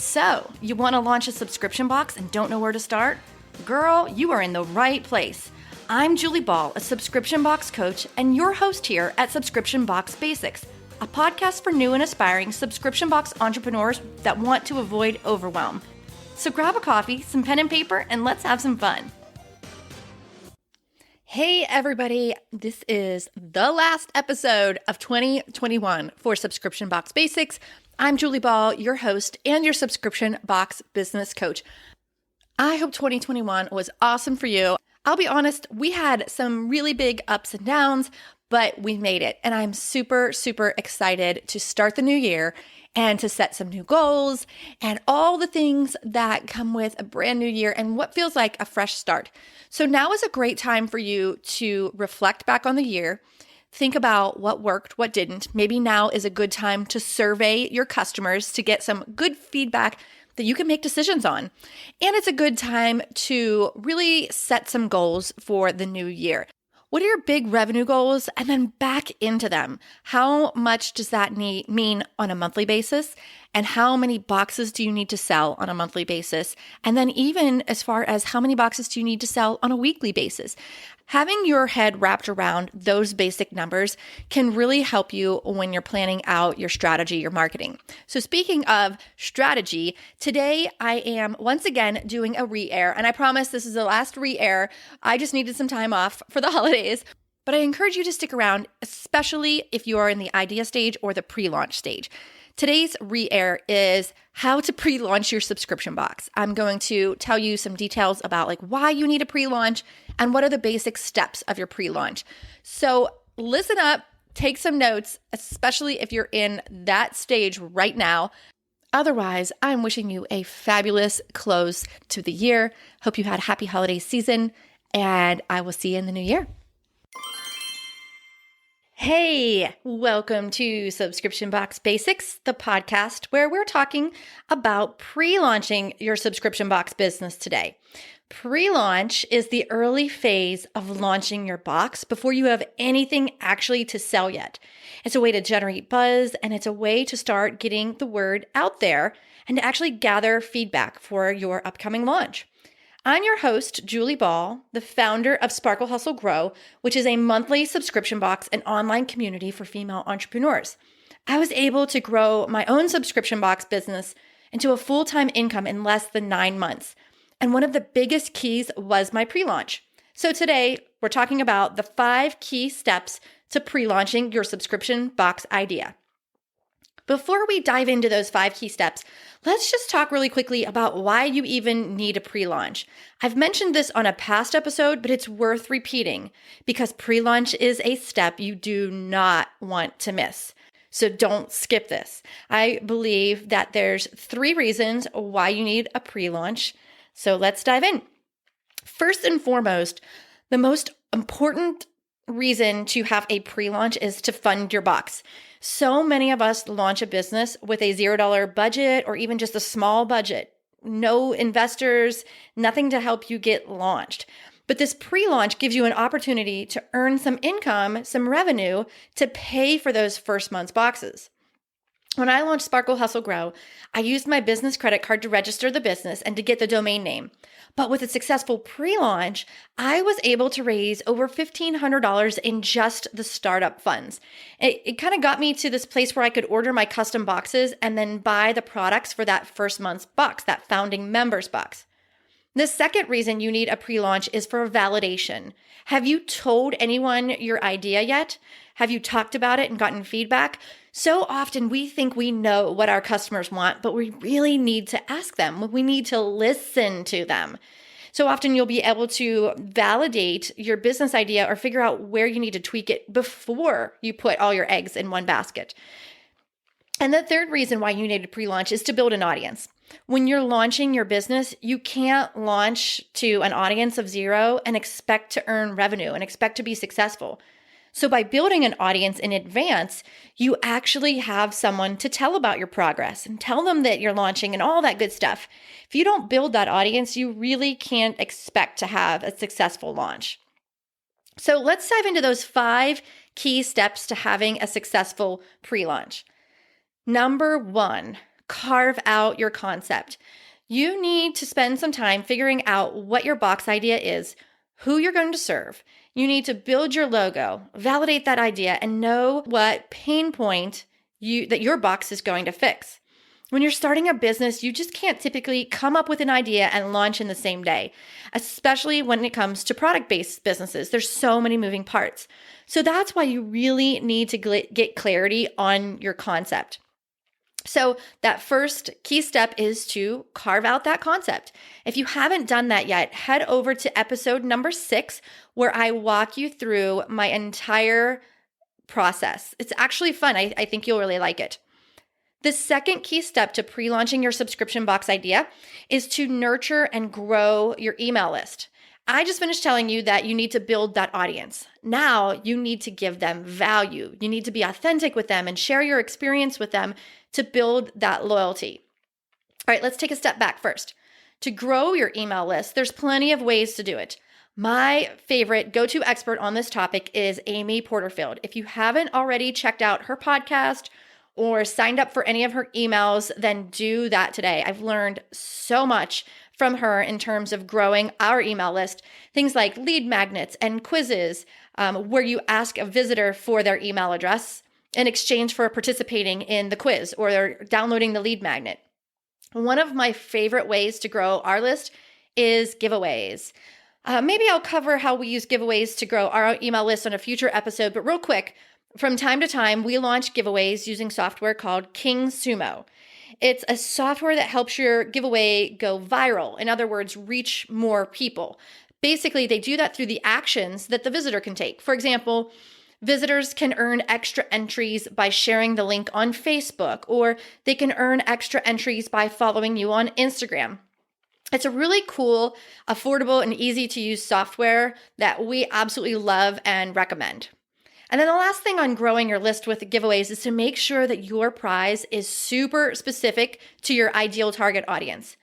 So, you want to launch a subscription box and don't know where to start? Girl, you are in the right place. I'm Julie Ball, a subscription box coach, and your host here at Subscription Box Basics, a podcast for new and aspiring subscription box entrepreneurs that want to avoid overwhelm. So grab a coffee, some pen and paper, and let's have some fun. Hey everybody, this is the last episode of 2021 for Subscription Box Basics. I'm Julie Ball, your host and your subscription box business coach. I hope 2021 was awesome for you. I'll be honest, we had some really big ups and downs, but we made it. And I'm super, super excited to start the new year and to set some new goals and all the things that come with a brand new year and what feels like a fresh start. So now is a great time for you to reflect back on the year. Think about what worked, what didn't. Maybe now is a good time to survey your customers to get some good feedback that you can make decisions on. And it's a good time to really set some goals for the new year. What are your big revenue goals? And then back into them. How much does that mean on a monthly basis? And how many boxes do you need to sell on a monthly basis? And then even as far as how many boxes do you need to sell on a weekly basis? Having your head wrapped around those basic numbers can really help you when you're planning out your strategy, your marketing. So speaking of strategy, today I am once again doing a re-air, and I promise this is the last re-air. I just needed some time off for the holidays, but I encourage you to stick around, especially if you are in the idea stage or the pre-launch stage. Today's re-air is how to pre-launch your subscription box. I'm going to tell you some details about why you need a pre-launch and what are the basic steps of your pre-launch. So listen up, take some notes, especially if you're in that stage right now. Otherwise, I'm wishing you a fabulous close to the year. Hope you had a happy holiday season, and I will see you in the new year. Hey, welcome to Subscription Box Basics, the podcast where we're talking about pre-launching your subscription box business today. Pre-launch is the early phase of launching your box before you have anything actually to sell yet. It's a way to generate buzz, and it's a way to start getting the word out there and to actually gather feedback for your upcoming launch. I'm your host, Julie Ball, the founder of Sparkle Hustle Grow, which is a monthly subscription box and online community for female entrepreneurs. I was able to grow my own subscription box business into a full-time income in less than 9 months. And one of the biggest keys was my pre-launch. So today, we're talking about the 5 key steps to pre-launching your subscription box idea. Before we dive into those 5 key steps, let's just talk really quickly about why you even need a pre-launch. I've mentioned this on a past episode, but it's worth repeating because pre-launch is a step you do not want to miss. So don't skip this. I believe that there's 3 reasons why you need a pre-launch. So let's dive in. First and foremost, the most important reason to have a pre-launch is to fund your box. So many of us launch a business with a $0 budget or even just a small budget. No investors, nothing to help you get launched. But this pre-launch gives you an opportunity to earn some income, some revenue to pay for those first month's boxes. When I launched Sparkle Hustle Grow, I used my business credit card to register the business and to get the domain name. But with a successful pre-launch, I was able to raise over $1,500 in just the startup funds. It kind of got me to this place where I could order my custom boxes and then buy the products for that first month's box, that founding members box. The second reason you need a pre-launch is for validation. Have you told anyone your idea yet? Have you talked about it and gotten feedback? So often we think we know what our customers want, but we really need to ask them. We need to listen to them. So often you'll be able to validate your business idea or figure out where you need to tweak it before you put all your eggs in one basket. And the third reason why you need a pre-launch is to build an audience. When you're launching your business, you can't launch to an audience of 0 and expect to earn revenue and expect to be successful. So by building an audience in advance, you actually have someone to tell about your progress and tell them that you're launching and all that good stuff. If you don't build that audience, you really can't expect to have a successful launch. So let's dive into those 5 key steps to having a successful pre-launch. Number 1, carve out your concept. You need to spend some time figuring out what your box idea is, who you're going to serve. You need to build your logo, validate that idea, and know what pain point that your box is going to fix. When you're starting a business, you just can't typically come up with an idea and launch in the same day, especially when it comes to product-based businesses. There's so many moving parts. So that's why you really need to get clarity on your concept. So that first key step is to carve out that concept. If you haven't done that yet, head over to episode number 6, where I walk you through my entire process. It's actually fun. I think you'll really like it. The second key step to pre-launching your subscription box idea is to nurture and grow your email list. I just finished telling you that you need to build that audience. Now you need to give them value. You need to be authentic with them and share your experience with them to build that loyalty. All right, let's take a step back first. To grow your email list, there's plenty of ways to do it. My favorite go-to expert on this topic is Amy Porterfield. If you haven't already checked out her podcast or signed up for any of her emails, then do that today. I've learned so much from her in terms of growing our email list. Things like lead magnets and quizzes, where you ask a visitor for their email address in exchange for participating in the quiz or they're downloading the lead magnet. One of my favorite ways to grow our list is giveaways. Maybe I'll cover how we use giveaways to grow our email list on a future episode, but real quick, from time to time, we launch giveaways using software called KingSumo. It's a software that helps your giveaway go viral. In other words, reach more people. Basically, they do that through the actions that the visitor can take. For example, visitors can earn extra entries by sharing the link on Facebook, or they can earn extra entries by following you on Instagram. It's a really cool, affordable, and easy to use software that we absolutely love and recommend. And then the last thing on growing your list with giveaways is to make sure that your prize is super specific to your ideal target audience.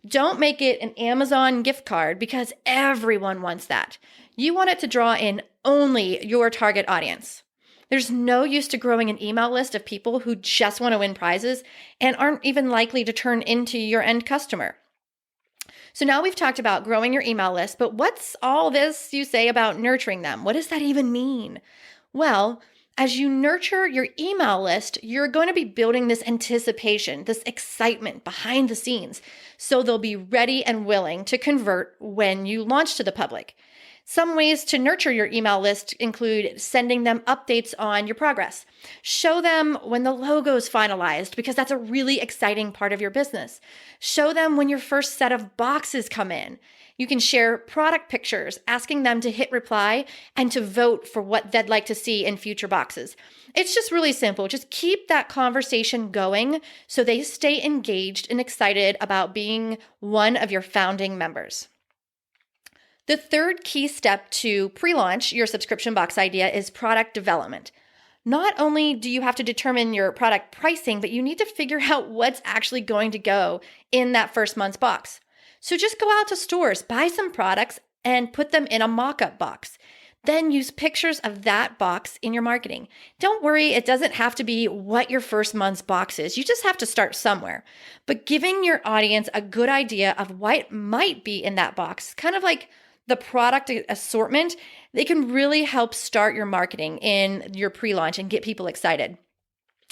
Don't make it an Amazon gift card because everyone wants that. You want it to draw in only your target audience. There's no use to growing an email list of people who just want to win prizes and aren't even likely to turn into your end customer. So now we've talked about growing your email list, but what's all this you say about nurturing them? What does that even mean? Well, as you nurture your email list, you're going to be building this anticipation, this excitement behind the scenes, so they'll be ready and willing to convert when you launch to the public. Some ways to nurture your email list include sending them updates on your progress. Show them when the logo is finalized because that's a really exciting part of your business. Show them when your first set of boxes come in. You can share product pictures, asking them to hit reply and to vote for what they'd like to see in future boxes. It's just really simple. Just keep that conversation going so they stay engaged and excited about being one of your founding members. The third key step to pre-launch your subscription box idea is product development. Not only do you have to determine your product pricing, but you need to figure out what's actually going to go in that first month's box. So just go out to stores, buy some products, and put them in a mock-up box. Then use pictures of that box in your marketing. Don't worry, it doesn't have to be what your first month's box is. You just have to start somewhere. But giving your audience a good idea of what might be in that box, kind of like the product assortment, they can really help start your marketing in your pre-launch and get people excited.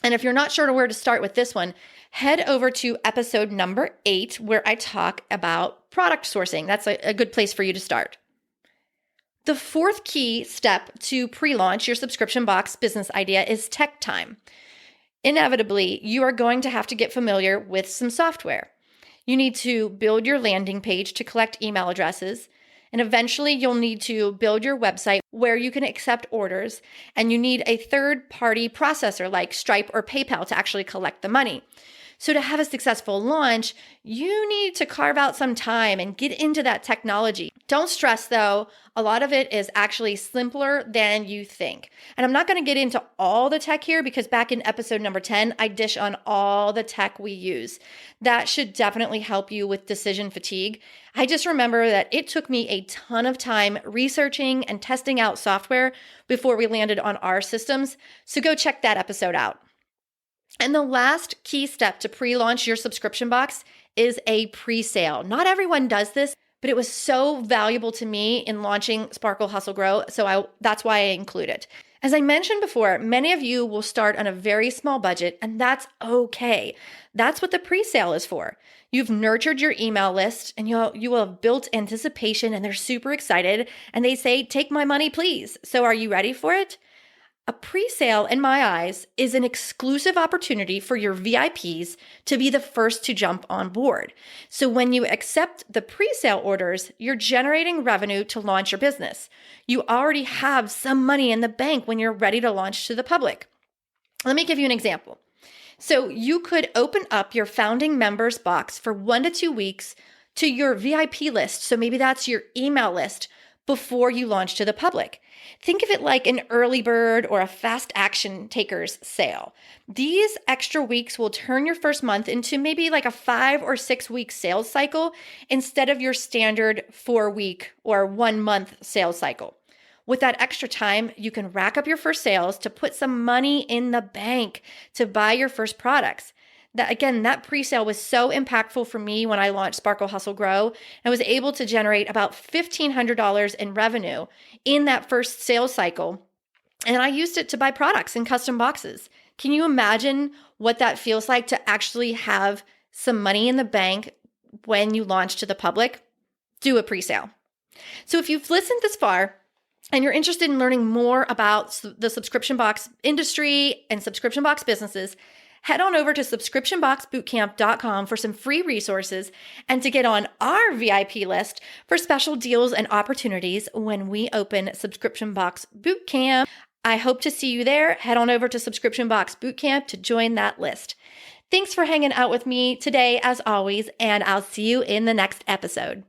And if you're not sure where to start with this one, head over to episode number 8, where I talk about product sourcing. That's a good place for you to start. The fourth key step to pre-launch your subscription box business idea is tech time. Inevitably, you are going to have to get familiar with some software. You need to build your landing page to collect email addresses. And eventually you'll need to build your website where you can accept orders, and you need a third-party processor like Stripe or PayPal to actually collect the money. So to have a successful launch, you need to carve out some time and get into that technology. Don't stress though, a lot of it is actually simpler than you think. And I'm not going to get into all the tech here because back in episode number 10, I dish on all the tech we use. That should definitely help you with decision fatigue. I just remember that it took me a ton of time researching and testing out software before we landed on our systems. So go check that episode out. And the last key step to pre-launch your subscription box is a pre-sale. Not everyone does this, but it was so valuable to me in launching Sparkle Hustle Grow, so that's why I include it. As I mentioned before, many of you will start on a very small budget, and that's okay. That's what the pre-sale is for. You've nurtured your email list, and you will have built anticipation, and they're super excited, and they say, "Take my money, please." So are you ready for it? A pre-sale, in my eyes, is an exclusive opportunity for your VIPs to be the first to jump on board. So when you accept the pre-sale orders, you're generating revenue to launch your business. You already have some money in the bank when you're ready to launch to the public. Let me give you an example. So you could open up your founding members box for 1 to 2 weeks to your VIP list. So maybe that's your email list before you launch to the public. Think of it like an early bird or a fast action takers sale. These extra weeks will turn your first month into maybe like a 5 or 6 week sales cycle instead of your standard 4-week or 1-month sales cycle. With that extra time, you can rack up your first sales to put some money in the bank to buy your first products. That pre-sale was so impactful for me when I launched Sparkle Hustle Grow. I was able to generate about $1,500 in revenue in that first sales cycle. And I used it to buy products and custom boxes. Can you imagine what that feels like to actually have some money in the bank when you launch to the public? Do a pre-sale. So if you've listened this far, and you're interested in learning more about the subscription box industry and subscription box businesses, head on over to subscriptionboxbootcamp.com for some free resources and to get on our VIP list for special deals and opportunities when we open Subscription Box Bootcamp. I hope to see you there. Head on over to Subscription Box Bootcamp to join that list. Thanks for hanging out with me today, as always, and I'll see you in the next episode.